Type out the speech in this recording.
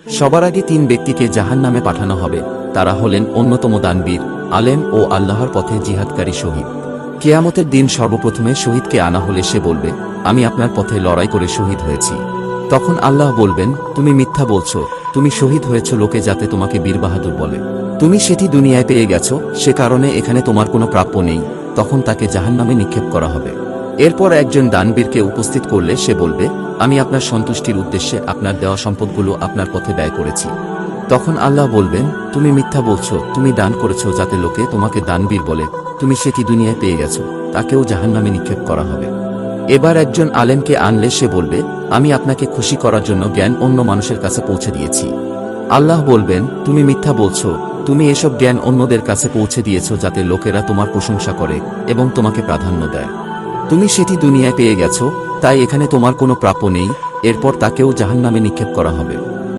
সবার আগে 3 ব্যক্তিকে জাহান্নামে পাঠানো হবে। তারা হলেন অন্যতম দানবীর, আলেম ও আল্লাহর পথে জিহাদকারী শহীদ। কিয়ামতের দিন সর্বপ্রথমে শহীদকে আনা হলে সে বলবে, আমি আপনার পথে লড়াই করে শহীদ হয়েছি। তখন আল্লাহ বলবেন, তুমি মিথ্যা বলছো, তুমি শহীদ হয়েছ লোকে যাতে তোমাকে বীর বাহাদুর বলে। তুমি সেটি দুনিয়ায় পেয়ে গেছো, সে কারণে এখানে তোমার কোনো প্রাপ্য নেই। তখন তাকে জাহান্নামে নিক্ষেপ করা হবে। এরপর একজন দানবীরকে উপস্থিত করলে সে বলবে, আমি আপনার সন্তুষ্টির উদ্দেশ্যে আপনার দেওয়া সম্পদগুলো আপনার পথে ব্যয় করেছি। তখন আল্লাহ বলবেন, তুমি মিথ্যা বলছো, তুমি দান করেছো যাতে লোকে তোমাকে দানবীর বলে। তুমি সেটি দুনিয়ায় পেয়ে গেছো, তাকেও জাহান্নামে নিক্ষেপ করা হবে। এবার একজন আলেমকে আনলে সে বলবে, আমি আপনাকে খুশি করার জন্য জ্ঞান অন্য মানুষের কাছে পৌঁছে দিয়েছি। আল্লাহ বলবেন, তুমি মিথ্যা বলছো, তুমি এসব জ্ঞান অন্যদের কাছে পৌঁছে দিয়েছো যাতে লোকেরা তোমার প্রশংসা করে এবং তোমাকে প্রাধান্য দেয়। তুমি সেটি দুনিয়ায় পেয়ে গেছো, তাই এখানে তোমার কোনো প্রাপ্য নেই। এরপর তাকেও জাহান্নামে নিক্ষেপ করা হবে।